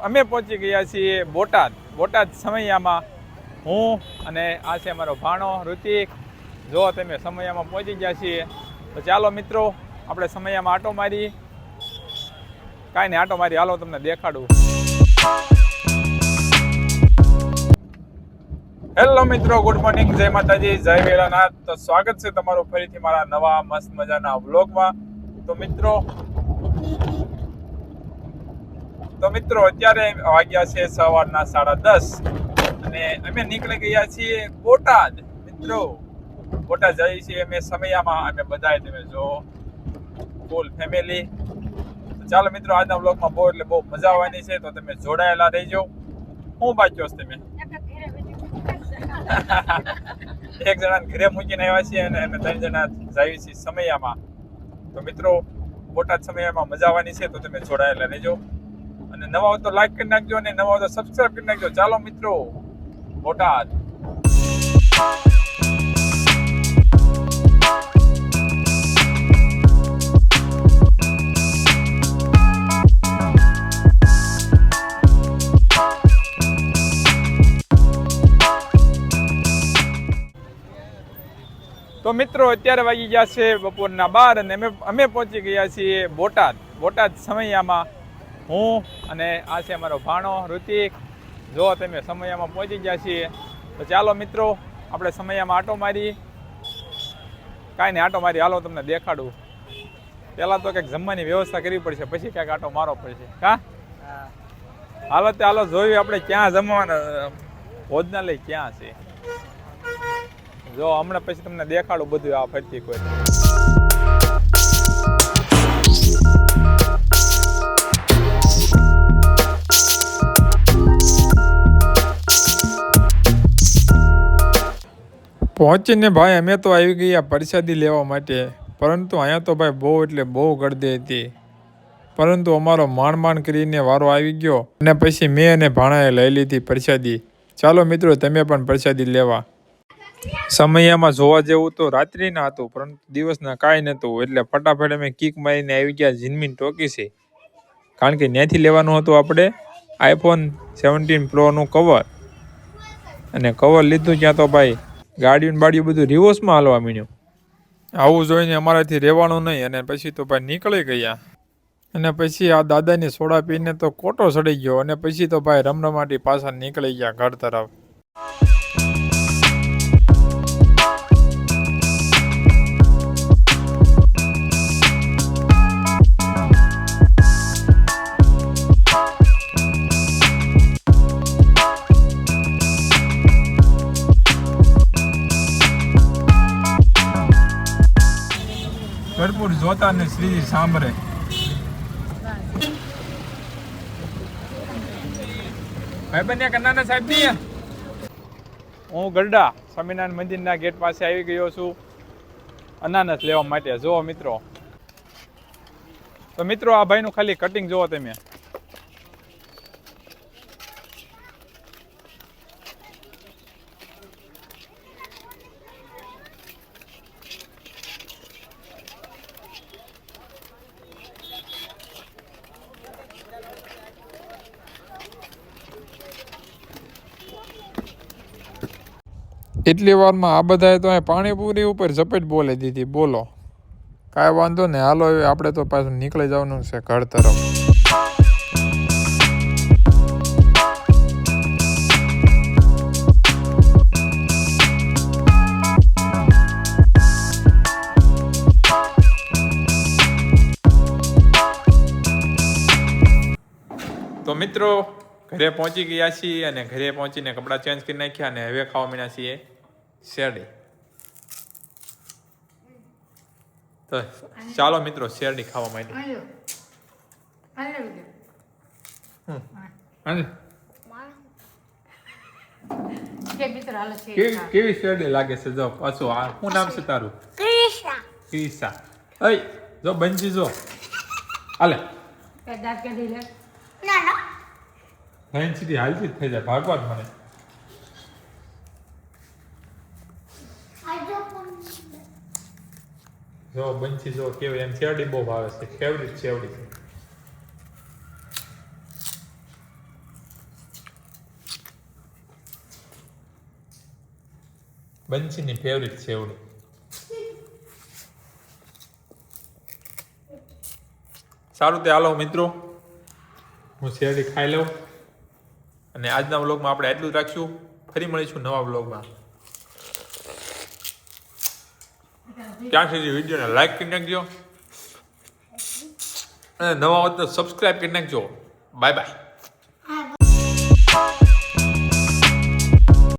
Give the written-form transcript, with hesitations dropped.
અમે પહોંચી ગયા છીએ બોટાદ સમૈયામાં હું અને આ છે અમારો ભાણો ઋતિક. જો તમે સમૈયામાં પહોંચી ગયા છીએ તો ચાલો મિત્રો આપણે સમૈયામાં આટો મારી. કાંઈ નહીં, આટો મારી હાલો તમને દેખાડું. હેલો મિત્રો, ગુડ મોર્નિંગ, જય માતાજી, જય વેળાનાથ. તો સ્વાગત છે તમારું ફરીથી મારા નવા મસ્ત મજાના વ્લોગમાં. તો મિત્રો અત્યારે વાગ્યા છે સવારના 10:30 અને અમે નીકળી ગયા છીએ બોટાદ. મિત્રો બોટાદ જઈએ છીએ અમે સમૈયામાં, અમે બધા તમે જો ફૂલ ફેમિલી. તો ચાલો મિત્રો આજના વ્લોગમાં બહુ મજા આવવાની છે, તો તમે જોડાયેલા રહેજો. હું બાજ્યો તમે એક જણા ઘરે મૂકીને આવ્યા છીએ અને અમે 3 જણા જઈએ છીએ સમૈયામાં. તો મિત્રો બોટાદ સમૈયામાં મજા આવવાની છે, તો તમે જોડાયેલા રહેજો. અને નવા હોય તો લાઈક કરી નાખજો અને નવા હોય તો સબસ્ક્રાઇબ કરી નાખજો. ચાલો મિત્રો બોટાદ. તો મિત્રો અત્યારે વાગી ગયા છે બપોરના 12 અને અમે પહોંચી ગયા છીએ બોટાદ સમૈયામાં. હું અને આ છે અમારો ભાણો ઋતિક. જો તમે સમૈયામાં પહોંચી ગયા છીએ તો ચાલો મિત્રો આપણે સમૈયામાં આટો મારી. કાંઈ નહીં, આટો મારી હાલો તમને દેખાડું. પહેલાં તો કંઈક જમવાની વ્યવસ્થા કરવી પડશે, પછી ક્યાંક આટો મારવો પડશે. હાલો જોયું આપણે ક્યાં જમવાના ભોજનાલય ક્યાં છે. જો હમણાં પછી તમને દેખાડું બધું આ ફરતી કોઈ. પહોંચીને ભાઈ અમે તો આવી ગયા પ્રસાદી લેવા માટે, પરંતુ અહીંયા તો ભાઈ બહુ ગળદી હતી. પરંતુ અમારો માંડ કરીને વારો આવી ગયો અને પછી મેં અને ભાણાએ લઈ લીધી પ્રસાદી. ચાલો મિત્રો તમે પણ પ્રસાદી લેવા. સમૈયામાં જોવા જેવું તો રાત્રિના હતું, પરંતુ દિવસના કાંઈ નહોતું. એટલે ફટાફટ અમે કિક મારીને આવી ગયા જીનમીન ટોકી છે, કારણ કે ત્યાંથી લેવાનું હતું આપણે iPhone 17 Proનું કવર. અને કવર લીધું ત્યાં તો ભાઈ ગાડીયું બાડીયું બધું રિવર્સમાં હાલવા માંડ્યું. આવું જોઈને અમારાથી રહેવાનું નહીં અને પછી તો ભાઈ નીકળી ગયા. અને પછી આ દાદાની સોડા પીને તો કોટો સડી ગયો અને પછી તો ભાઈ રમરમાટી પાછા નીકળી ગયા ઘર તરફ. ભરપૂર જોતા ને શ્રીજી સાંભળે. ભાઈ બન્યા કન્નાના સાહેબ ની હું ગરડા સ્વામિનારાયણ મંદિરના ગેટ પાસે આવી ગયો છું અનાનસ લેવા માટે. જુઓ મિત્રો, તો મિત્રો આ ભાઈનું ખાલી કટિંગ જુઓ તમે. એટલી વારમાં આ બધાએ તો પાણીપુરી ઉપર ઝપેટ બોલી દીધી. બોલો કાંઈ વાંધો ને, હાલો હવે આપણે તો પાછું નીકળી જવાનું છે ઘર તરફ. તો મિત્રો ઘરે પહોંચી ગયા છીએ અને ઘરે પહોંચીને કપડાં ચેન્જ કરી નાખ્યા અને હવે ખાવા માંડ્યા છીએ શેરડી. તો ચાલો મિત્રો શેરડી ખાવા માંડ્યા. કેવી શેરડી લાગે છે? જો પાછું શું નામ છે તારું? ક્રિશા. જો બંજી જો હાલે સીધી હાલતી જ થઈ જાય. ભાગવાન મને જો બંછી જો કેવી એમ શેરડી બહુ ભાવે છે. ફેવરિટ શેરડી છે. બંસીની ફેવરિટ સેવડી. સારું તે હાલો મિત્રો, હું શેરડી ખાઈ લઉં અને આજના વ્લોગમાં આપણે એટલું જ રાખશું. ફરી મળીશું નવા વ્લોગમાં. ત્યાં સુધી વિડીયોને લાઈક કરી નાખજો અને નવા હોત તો સબસ્ક્રાઈબ કરી નાખજો. Bye bye.